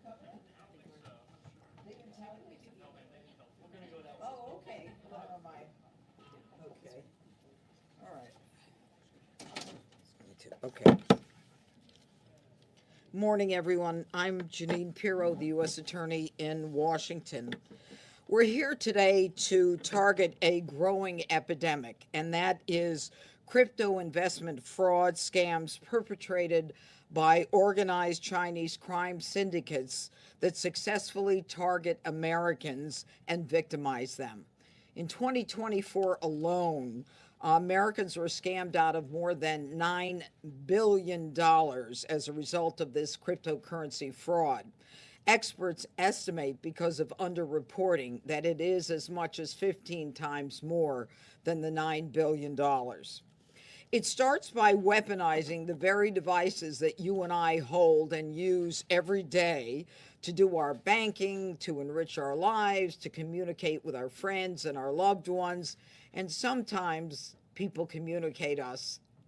They can tell me. Oh, okay. Never mind. Okay. All right. Okay. Morning, everyone. I'm Jeanine Pirro, the U.S. Attorney in Washington. We're here today to target a growing epidemic, and that is crypto investment fraud scams perpetrated by organized Chinese crime syndicates that successfully target Americans and victimize them. In 2024 alone, Americans were scammed out of more than $9 billion as a result of this cryptocurrency fraud. Experts estimate, because of underreporting, that it is as much as 15 times more than the $9 billion. It starts by weaponizing the very devices that you and I hold and use every day to do our banking, to enrich our lives, to communicate with our friends and our loved ones. And sometimes people communicate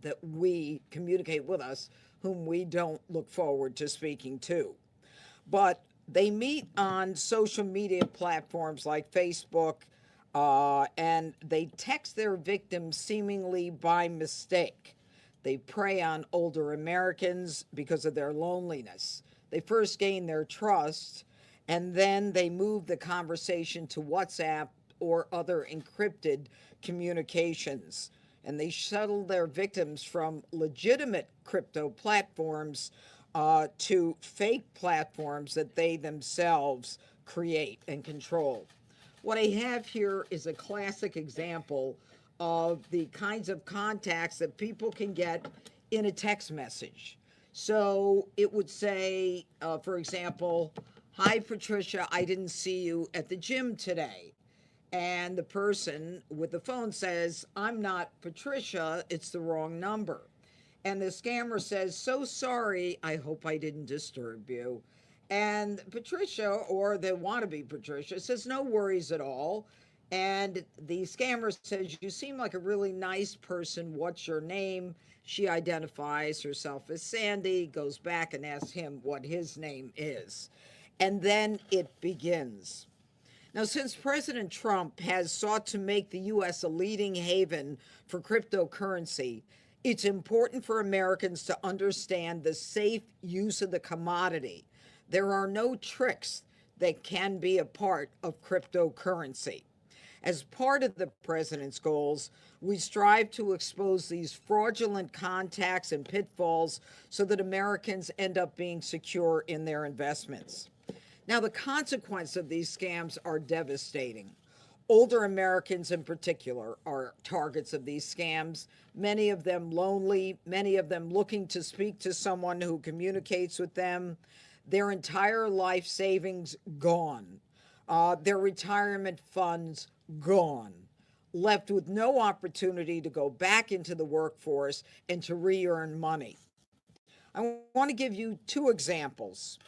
with us whom we don't look forward to speaking to. But they meet on social media platforms like Facebook, and they text their victims seemingly by mistake. They prey on older Americans because of their loneliness. They first gain their trust, and then they move the conversation to WhatsApp or other encrypted communications. And they shuttle their victims from legitimate crypto platforms to fake platforms that they themselves create and control. What I have here is a classic example of the kinds of contacts that people can get in a text message. So it would say, for example, "Hi, Patricia, I didn't see you at the gym today." And the person with the phone says, "I'm not Patricia, it's the wrong number." And the scammer says, "So sorry, I hope I didn't disturb you." And Patricia, or the wannabe Patricia, says, "No worries at all." And the scammer says, "You seem like a really nice person. What's your name?" She identifies herself as Sandy, goes back and asks him what his name is. And then it begins. Now, since President Trump has sought to make the U.S. a leading haven for cryptocurrency, it's important for Americans to understand the safe use of the commodity. There are no tricks that can be a part of cryptocurrency. As part of the president's goals, we strive to expose these fraudulent contacts and pitfalls so that Americans end up being secure in their investments. Now, the consequences of these scams are devastating. Older Americans in particular are targets of these scams, many of them lonely, many of them looking to speak to someone who communicates with them. Their entire life savings gone, their retirement funds gone, left with no opportunity to go back into the workforce and to re-earn money. I want to give you two examples.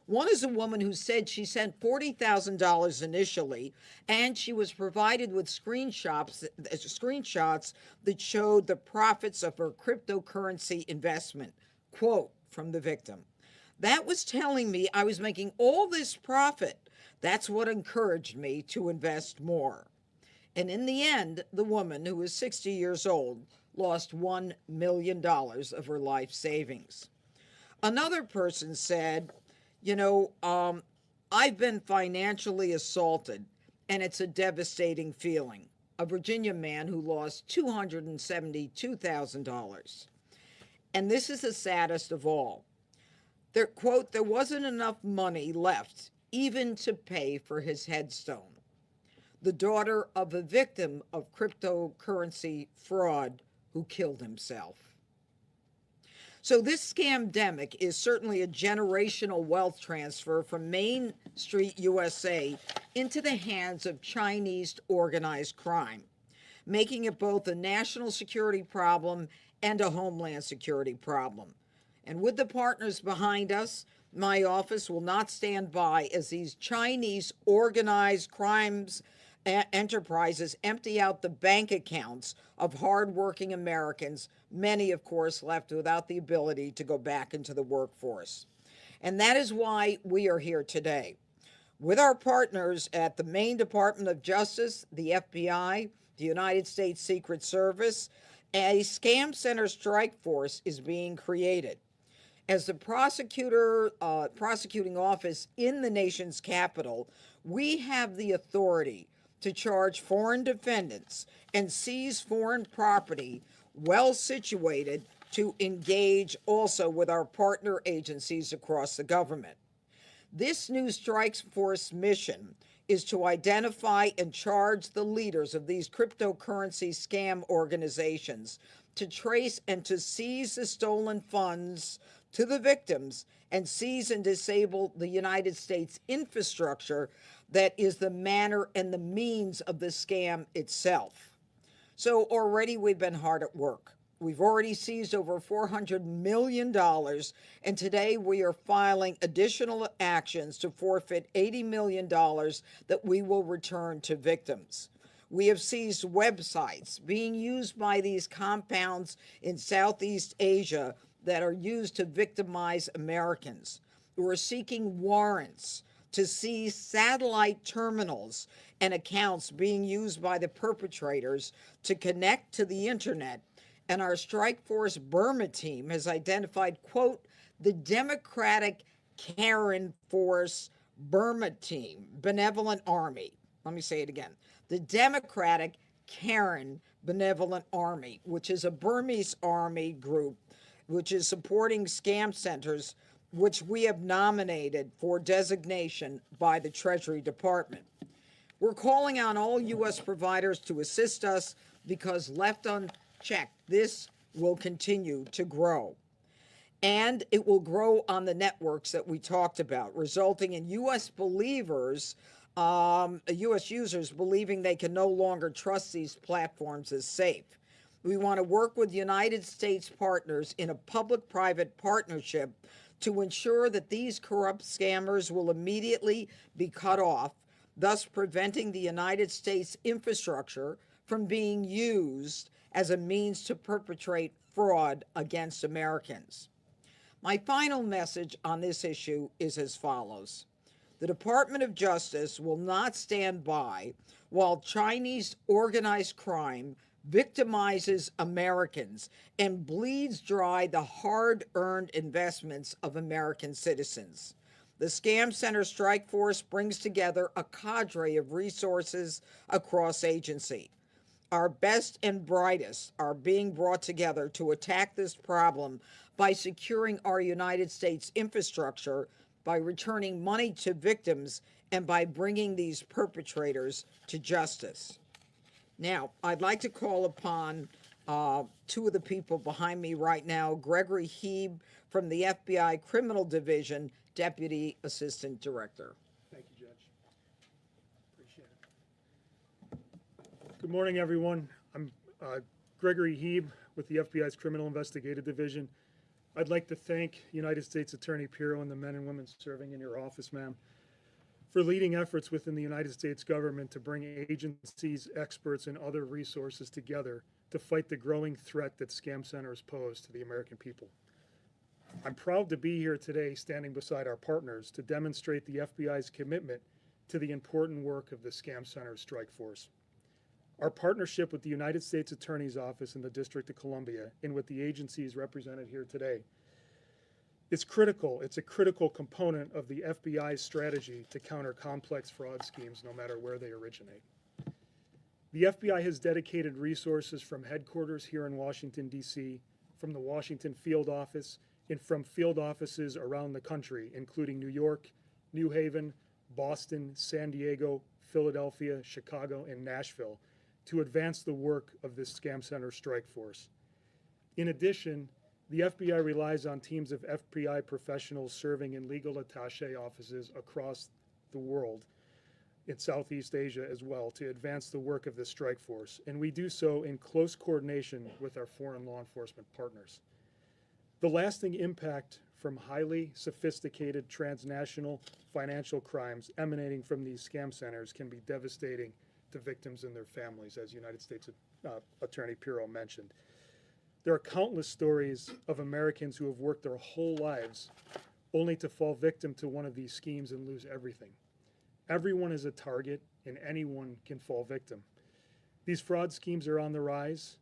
One is a woman who said she sent $40,000 initially, and she was provided with screenshots that showed the profits of her cryptocurrency investment. Quote from the victim, "That was telling me I was making all this profit. That's what encouraged me to invest more." And in the end, the woman, who was 60 years old, lost $1 million of her life savings. Another person said, "I've been financially assaulted, and it's a devastating feeling." A Virginia man who lost $272,000. And this is the saddest of all. Quote, "There wasn't enough money left even to pay for his headstone." The daughter of a victim of cryptocurrency fraud who killed himself. So this scamdemic is certainly a generational wealth transfer from Main Street USA into the hands of Chinese organized crime, making it both a national security problem and a homeland security problem. And with the partners behind us, my office will not stand by as these Chinese organized crimes enterprises empty out the bank accounts of hardworking Americans, many, of course, left without the ability to go back into the workforce. And that is why we are here today. With our partners at the Maine Department of Justice, the FBI, the United States Secret Service, a scam center strike force is being created. As the prosecuting office in the nation's capital, we have the authority to charge foreign defendants and seize foreign property well situated to engage also with our partner agencies across the government. This new strike force mission is to identify and charge the leaders of these cryptocurrency scam organizations, to trace and to seize the stolen funds to the victims, and seize and disable the United States infrastructure that is the manner and the means of the scam itself. So already we've been hard at work. We've already seized over $400 million, and today we are filing additional actions to forfeit $80 million that we will return to victims. We have seized websites being used by these compounds in Southeast Asia that are used to victimize Americans. We're seeking warrants to seize satellite terminals and accounts being used by the perpetrators to connect to the internet. And our Strike Force Burma team has identified, quote, the Democratic Karen Force Burma team, Benevolent Army. Let me say it again. The Democratic Karen Benevolent Army, which is a Burmese army group, which is supporting scam centers, which we have nominated for designation by the Treasury Department. We're calling on all U.S. providers to assist us because left unchecked, this will continue to grow. And it will grow on the networks that we talked about, resulting in U.S. believers, U.S. users believing they can no longer trust these platforms as safe. We want to work with United States partners in a public-private partnership to ensure that these corrupt scammers will immediately be cut off, thus preventing the United States infrastructure from being used as a means to perpetrate fraud against Americans. My final message on this issue is as follows. The Department of Justice will not stand by while Chinese organized crime victimizes Americans and bleeds dry the hard-earned investments of American citizens. The Scam Center Strike Force brings together a cadre of resources across agency. Our best and brightest are being brought together to attack this problem by securing our United States infrastructure, by returning money to victims, and by bringing these perpetrators to justice. Now, I'd like to call upon two of the people behind me right now, Gregory Heeb from the FBI Criminal Division, Deputy Assistant Director. Thank you, Judge. Appreciate it. Good morning, everyone. I'm Gregory Heeb with the FBI's Criminal Investigative Division. I'd like to thank United States Attorney Pirro and the men and women serving in your office, ma'am, for leading efforts within the United States government to bring agencies, experts, and other resources together to fight the growing threat that scam centers pose to the American people. I'm proud to be here today standing beside our partners to demonstrate the FBI's commitment to the important work of the Scam Center Strike Force. Our partnership with the United States Attorney's Office in the District of Columbia and with the agencies represented here today is critical. It's a critical component of the FBI's strategy to counter complex fraud schemes no matter where they originate. The FBI has dedicated resources from headquarters here in Washington, D.C., from the Washington field office, and from field offices around the country, including New York, New Haven, Boston, San Diego, Philadelphia, Chicago, and Nashville, to advance the work of this Scam Center Strike Force. In addition, the FBI relies on teams of FBI professionals serving in legal attaché offices across the world, in Southeast Asia as well, to advance the work of the strike force, and we do so in close coordination with our foreign law enforcement partners. The lasting impact from highly sophisticated transnational financial crimes emanating from these scam centers can be devastating to victims and their families, as United States Attorney Pirro mentioned. There are countless stories of Americans who have worked their whole lives only to fall victim to one of these schemes and lose everything. Everyone is a target, and anyone can fall victim. These fraud schemes are on the rise.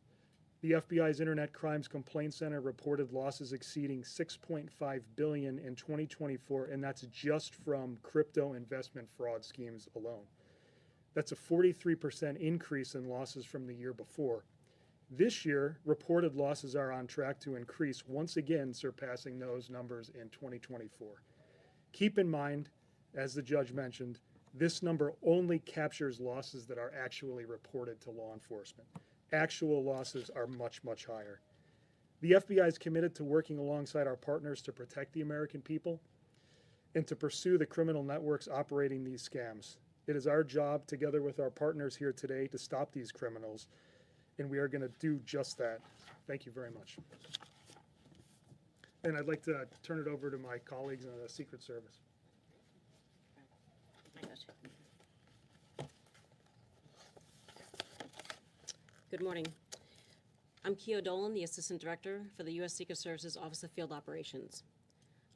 The FBI's Internet Crimes Complaint Center reported losses exceeding $6.5 billion in 2024, and that's just from crypto investment fraud schemes alone. That's a 43% increase in losses from the year before. This year, reported losses are on track to increase, once again surpassing those numbers in 2024. Keep in mind, as the judge mentioned, this number only captures losses that are actually reported to law enforcement. Actual losses are much, much higher. The FBI is committed to working alongside our partners to protect the American people and to pursue the criminal networks operating these scams. It is our job, together with our partners here today, to stop these criminals, and we are going to do just that. Thank you very much. And I'd like to turn it over to my colleagues in the Secret Service. Good morning. I'm Keogh Dolan, the Assistant Director for the U.S. Secret Service's Office of Field Operations.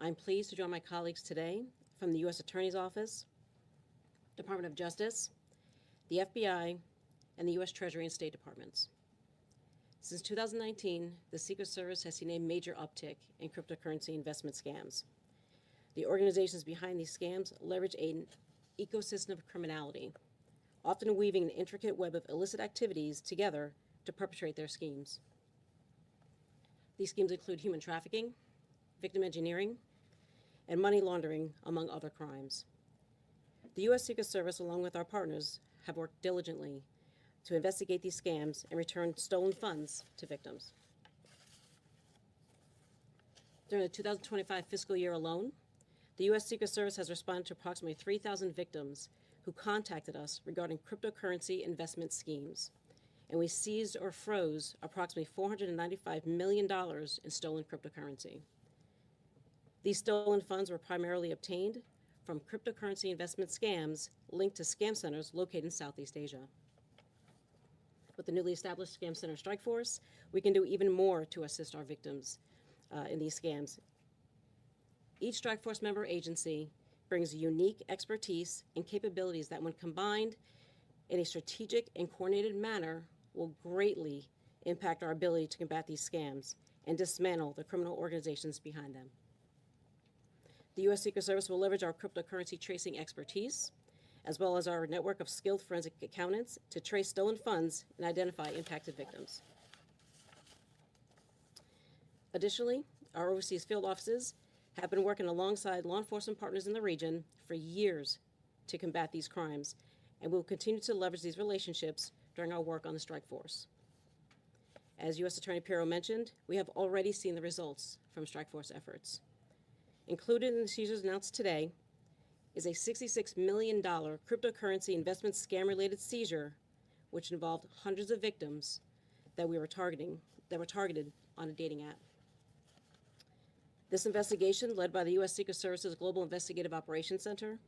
I'm pleased to join my colleagues today from the U.S. Attorney's Office, Department of Justice, the FBI, and the U.S. Treasury and State Departments. Since 2019, the Secret Service has seen a major uptick in cryptocurrency investment scams. The organizations behind these scams leverage an ecosystem of criminality, often weaving an intricate web of illicit activities together to perpetrate their schemes. These schemes include human trafficking, victim engineering, and money laundering, among other crimes. The U.S. Secret Service, along with our partners, have worked diligently to investigate these scams and return stolen funds to victims. During the 2025 fiscal year alone, the U.S. Secret Service has responded to approximately 3,000 victims who contacted us regarding cryptocurrency investment schemes, and we seized or froze approximately $495 million in stolen cryptocurrency. These stolen funds were primarily obtained from cryptocurrency investment scams linked to scam centers located in Southeast Asia. With the newly established Scam Center Strike Force, we can do even more to assist our victims in these scams. Each Strike Force member agency brings unique expertise and capabilities that, when combined in a strategic and coordinated manner, will greatly impact our ability to combat these scams and dismantle the criminal organizations behind them. The U.S. Secret Service will leverage our cryptocurrency tracing expertise, as well as our network of skilled forensic accountants, to trace stolen funds and identify impacted victims. Additionally, our overseas field offices have been working alongside law enforcement partners in the region for years to combat these crimes, and we will continue to leverage these relationships during our work on the Strike Force. As U.S. Attorney Pirro mentioned, we have already seen the results from Strike Force efforts. Included in the seizures announced today is a $66 million cryptocurrency investment scam-related seizure, which involved hundreds of victims that were targeted on a dating app. This investigation, led by the U.S. Secret Service's Global Investigative Operations Center,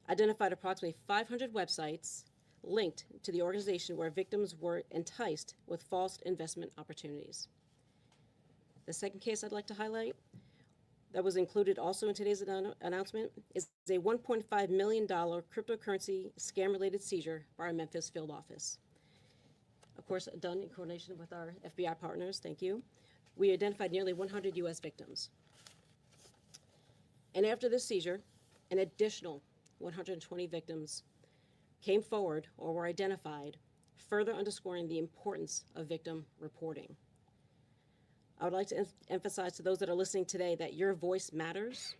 identified approximately 500 websites linked to the organization where victims were enticed with false investment opportunities. The second case I'd like to highlight that was included also in today's announcement is a $1.5 million cryptocurrency scam-related seizure by our Memphis field office. Of course, done in coordination with our FBI partners, thank you. We identified nearly 100 U.S. victims. And after this seizure, an additional 120 victims came forward or were identified, further underscoring the importance of victim reporting. I would like to emphasize to those that are listening today that your voice matters.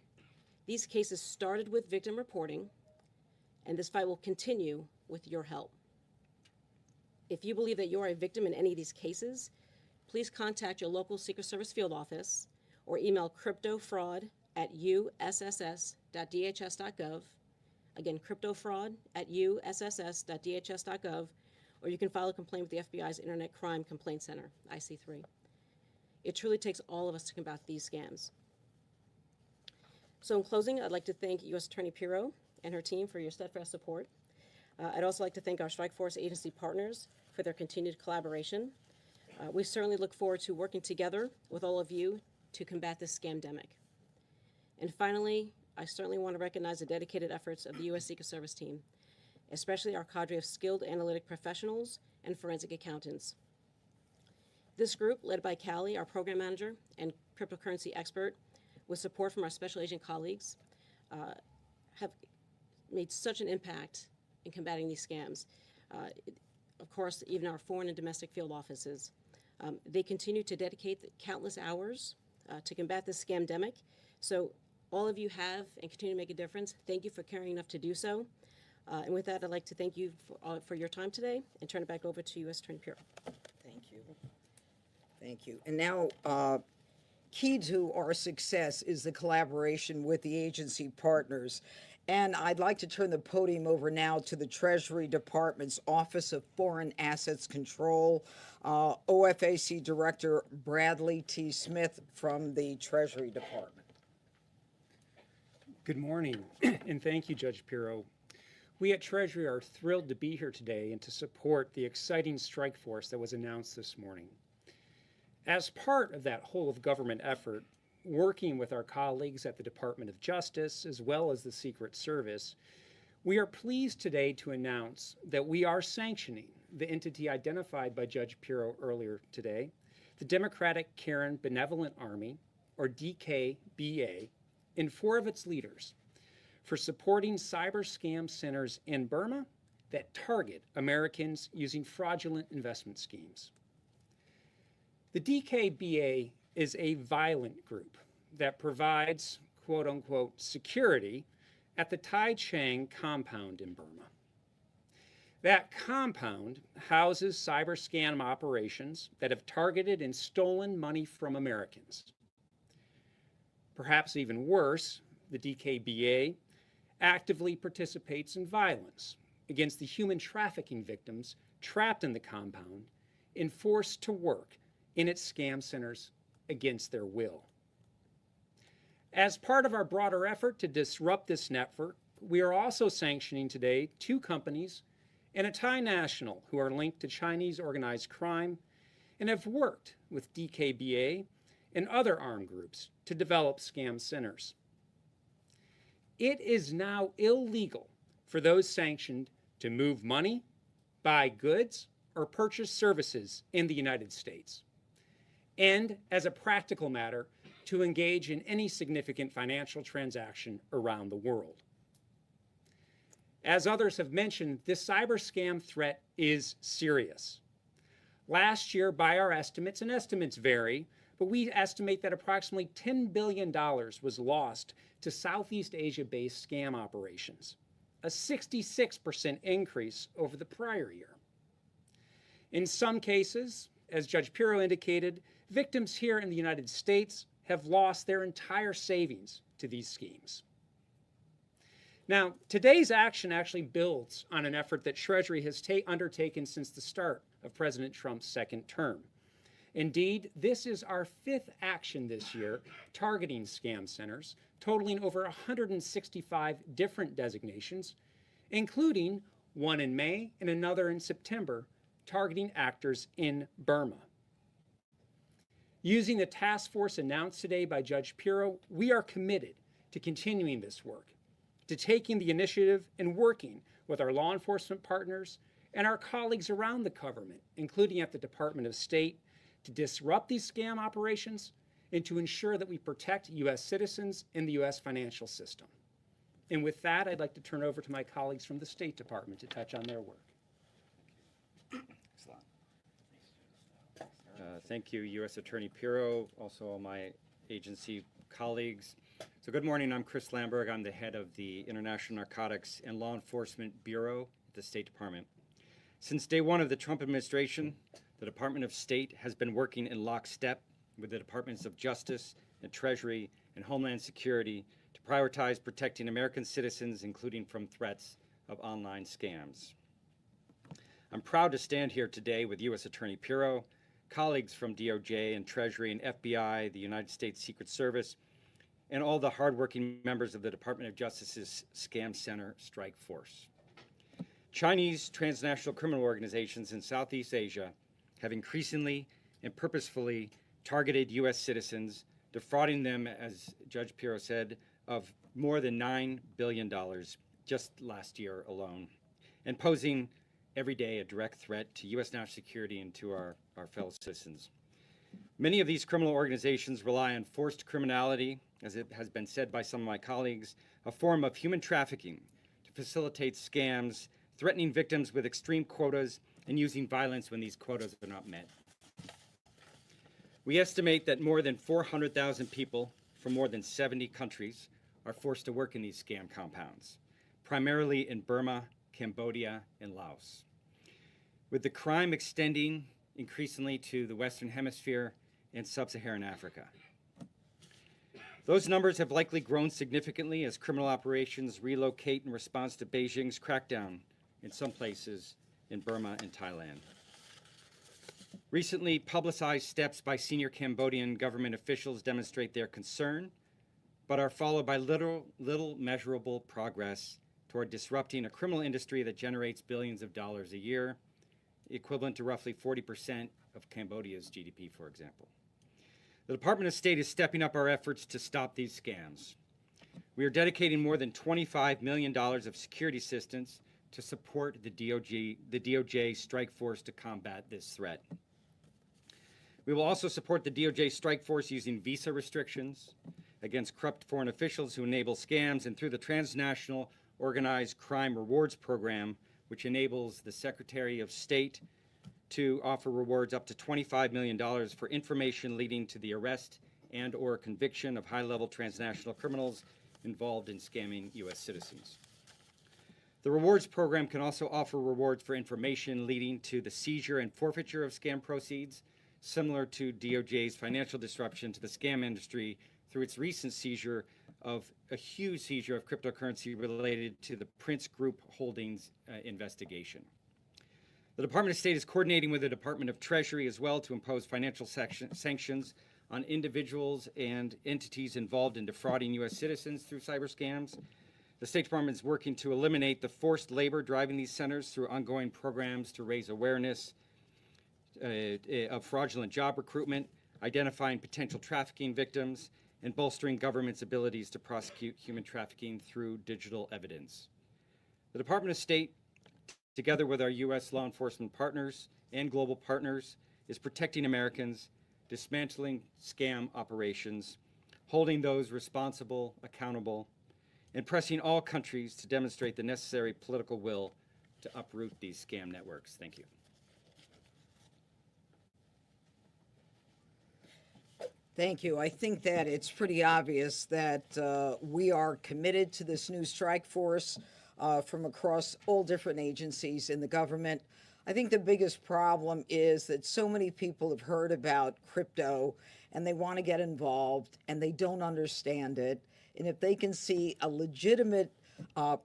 These cases started with victim reporting, and this fight will continue with your help. If you believe that you are a victim in any of these cases, please contact your local Secret Service field office or email cryptofraud@usss.dhs.gov. Again, cryptofraud@usss.dhs.gov, or you can file a complaint with the FBI's Internet Crime Complaint Center, IC3. It truly takes all of us to combat these scams. So in closing, I'd like to thank U.S. Attorney Pirro and her team for your steadfast support. I'd also like to thank our Strike Force agency partners for their continued collaboration. We certainly look forward to working together with all of you to combat this scamdemic. And finally, I certainly want to recognize the dedicated efforts of the U.S. Secret Service team, especially our cadre of skilled analytic professionals and forensic accountants. This group, led by Callie, our program manager and cryptocurrency expert, with support from our special agent colleagues, have made such an impact in combating these scams. Of course, even our foreign and domestic field offices. They continue to dedicate countless hours to combat this scamdemic. So all of you have and continue to make a difference. Thank you for caring enough to do so. And with that, I'd like to thank you for your time today and turn it back over to U.S. Attorney Pirro. Thank you. Thank you. And now, key to our success is the collaboration with the agency partners. And I'd like to turn the podium over now to the Treasury Department's Office of Foreign Assets Control, OFAC Director Bradley T. Smith from the Treasury Department. Good morning, and thank you, Judge Pirro. We at Treasury are thrilled to be here today and to support the exciting strike force that was announced this morning. As part of that whole of government effort, working with our colleagues at the Department of Justice as well as the Secret Service, we are pleased today to announce that we are sanctioning the entity identified by Judge Pirro earlier today, the Democratic Karen Benevolent Army, or DKBA, and 4 of its leaders for supporting cyber scam centers in Burma that target Americans using fraudulent investment schemes. The DKBA is a violent group that provides, quote unquote, security at the Tai Chang compound in Burma. That compound houses cyber scam operations that have targeted and stolen money from Americans. Perhaps even worse, the DKBA actively participates in violence against the human trafficking victims trapped in the compound and forced to work in its scam centers against their will. As part of our broader effort to disrupt this network, we are also sanctioning today 2 companies and a Thai national who are linked to Chinese organized crime and have worked with DKBA and other armed groups to develop scam centers. It is now illegal for those sanctioned to move money, buy goods, or purchase services in the United States, and as a practical matter, to engage in any significant financial transaction around the world. As others have mentioned, this cyber scam threat is serious. Last year, by our estimates, and estimates vary, but we estimate that approximately $10 billion was lost to Southeast Asia-based scam operations, a 66% increase over the prior year. In some cases, as Judge Pirro indicated, victims here in the United States have lost their entire savings to these schemes. Now, today's action actually builds on an effort that Treasury has undertaken since the start of President Trump's second term. Indeed, this is our 5th action this year targeting scam centers, totaling over 165 different designations, including one in May and another in September, targeting actors in Burma. Using the task force announced today by Judge Pirro, we are committed to continuing this work, to taking the initiative and working with our law enforcement partners and our colleagues around the government, including at the Department of State, to disrupt these scam operations and to ensure that we protect U.S. citizens and the U.S. financial system. And with that, I'd like to turn over to my colleagues from the State Department to touch on their work. Thank you, U.S. Attorney Pirro, also all my agency colleagues. So good morning, I'm Chris Lamberg. I'm the head of the International Narcotics and Law Enforcement Bureau at the State Department. Since day one of the Trump administration, the Department of State has been working in lockstep with the Departments of Justice and Treasury and Homeland Security to prioritize protecting American citizens, including from threats of online scams. I'm proud to stand here today with U.S. Attorney Pirro, colleagues from DOJ and Treasury and FBI, the United States Secret Service, and all the hardworking members of the Department of Justice's Scam Center Strike Force. Chinese transnational criminal organizations in Southeast Asia have increasingly and purposefully targeted U.S. citizens defrauding them, as Judge Pirro said, of more than $9 billion just last year alone, and posing every day a direct threat to U.S. national security and to our fellow citizens. Many of these criminal organizations rely on forced criminality, as it has been said by some of my colleagues, a form of human trafficking to facilitate scams, threatening victims with extreme quotas and using violence when these quotas are not met. We estimate that more than 400,000 people from more than 70 countries are forced to work in these scam compounds, primarily in Burma, Cambodia, and Laos. With the crime extending increasingly to the Western Hemisphere and Sub-Saharan Africa. Those numbers have likely grown significantly as criminal operations relocate in response to Beijing's crackdown in some places in Burma and Thailand. Recently publicized steps by senior Cambodian government officials demonstrate their concern, but are followed by little measurable progress toward disrupting a criminal industry that generates billions of dollars a year, equivalent to roughly 40% of Cambodia's GDP, for example. The Department of State is stepping up our efforts to stop these scams. We are dedicating more than $25 million of security assistance to support the DOJ strike force to combat this threat. We will also support the DOJ strike force using visa restrictions against corrupt foreign officials who enable scams, and through the Transnational Organized Crime Rewards Program, which enables the Secretary of State to offer rewards up to $25 million for information leading to the arrest and or conviction of high-level transnational criminals involved in scamming U.S. citizens. The rewards program can also offer rewards for information leading to the seizure and forfeiture of scam proceeds, similar to DOJ's financial disruption to the scam industry through its recent seizure of a huge seizure of cryptocurrency related to the Prince Group Holdings investigation. The Department of State is coordinating with the Department of Treasury as well to impose financial sanctions on individuals and entities involved in defrauding U.S. citizens through cyber scams. The State Department is working to eliminate the forced labor driving these centers through ongoing programs to raise awareness of fraudulent job recruitment, identifying potential trafficking victims, and bolstering government's abilities to prosecute human trafficking through digital evidence. The Department of State, together with our U.S. law enforcement partners and global partners, is protecting Americans, dismantling scam operations, holding those responsible accountable, and pressing all countries to demonstrate the necessary political will to uproot these scam networks. Thank you. Thank you. I think that it's pretty obvious that we are committed to this new strike force from across all different agencies in the government. I think the biggest problem is that so many people have heard about crypto and they want to get involved and they don't understand it. And if they can see a legitimate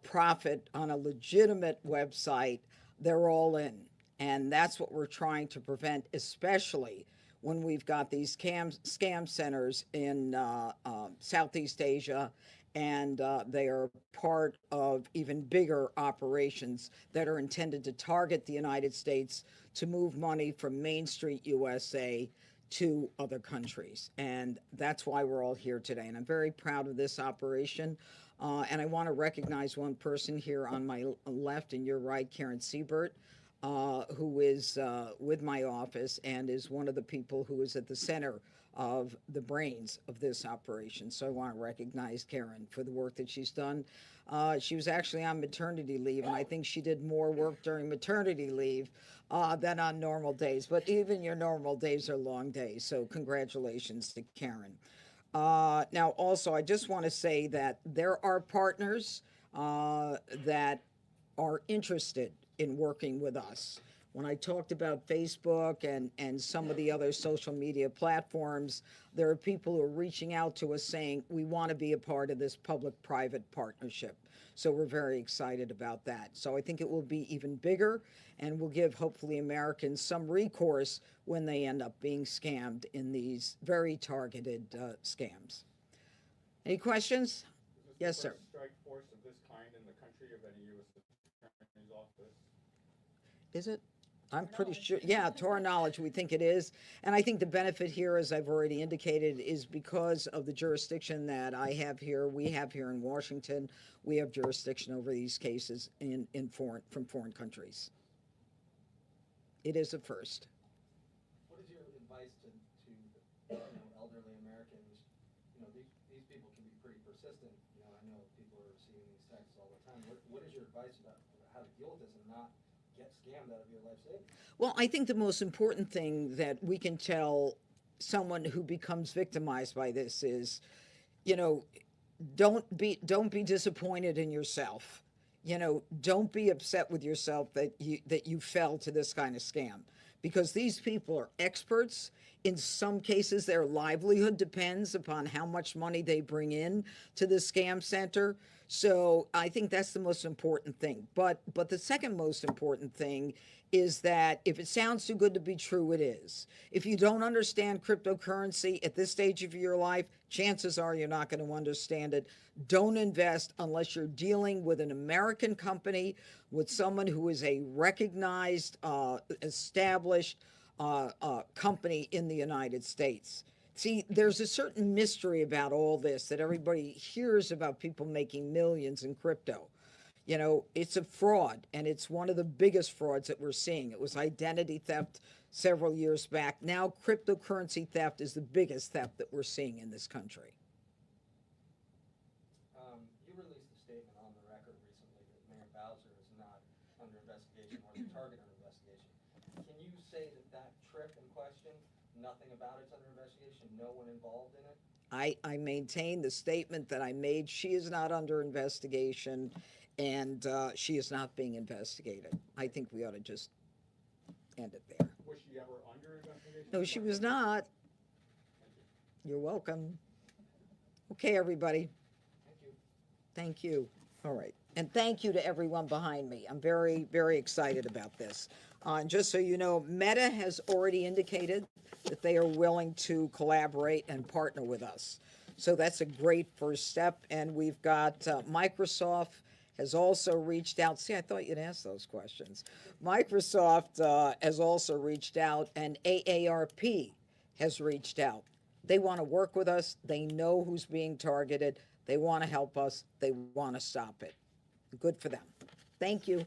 profit on a legitimate website, they're all in. And that's what we're trying to prevent, especially when we've got these scam centers in Southeast Asia, and they are part of even bigger operations that are intended to target the United States to move money from Main Street USA to other countries. And that's why we're all here today. And I'm very proud of this operation. And I want to recognize one person here on my left and your right, Karen Siebert, who is with my office and is one of the people who is at the center of the brains of this operation. So I want to recognize Karen for the work that she's done. She was actually on maternity leave, and I think she did more work during maternity leave than on normal days. But even your normal days are long days, so congratulations to Karen. Now, also, I just want to say that there are partners that are interested in working with us. When I talked about Facebook and some of the other social media platforms, there are people who are reaching out to us saying, we want to be a part of this public-private partnership. So we're very excited about that. So I think it will be even bigger and will give, hopefully, Americans some recourse when they end up being scammed in these very targeted scams. Any questions? Yes, sir. Strike force of this kind in the country of any U.S. Attorney's office? Is it? I'm pretty sure, yeah, to our knowledge, we think it is. And I think the benefit here, as I've already indicated, is because of the jurisdiction that I have here, we have here in Washington, we have jurisdiction over these cases from foreign countries. It is a first. What is your advice to elderly Americans? These people can be pretty persistent. I know people are receiving these texts all the time. What is your advice about how to deal with this and not get scammed out of your life savings? Well, I think the most important thing that we can tell someone who becomes victimized by this is, don't be disappointed in yourself. Don't be upset with yourself that you fell to this kind of scam, because these people are experts. In some cases, their livelihood depends upon how much money they bring in to the scam center. So I think that's the most important thing. But the second most important thing is that if it sounds too good to be true, it is. If you don't understand cryptocurrency at this stage of your life, chances are you're not going to understand it. Don't invest unless you're dealing with an American company, with someone who is a recognized, established company in the United States. See, there's a certain mystery about all this that everybody hears about people making millions in crypto. It's a fraud, and it's one of the biggest frauds that we're seeing. It was identity theft several years back. Now, cryptocurrency theft is the biggest theft that we're seeing in this country. You released a statement on the record recently that Mayor Bowser is not under investigation or the target of investigation. Can you say that trip in question, nothing about it's under investigation, no one involved in it? I maintain the statement that I made. She is not under investigation, and she is not being investigated. I think we ought to just end it there. Was she ever under investigation? No, she was not. You're welcome. Okay, everybody. Thank you. Thank you. All right. And thank you to everyone behind me. I'm very, very excited about this. And just so you know, Meta has already indicated that they are willing to collaborate and partner with us. So that's a great first step. And we've got Microsoft has also reached out. See, I thought you'd ask those questions. Microsoft has also reached out, and AARP has reached out. They want to work with us. They know who's being targeted. They want to help us. They want to stop it. Good for them. Thank you.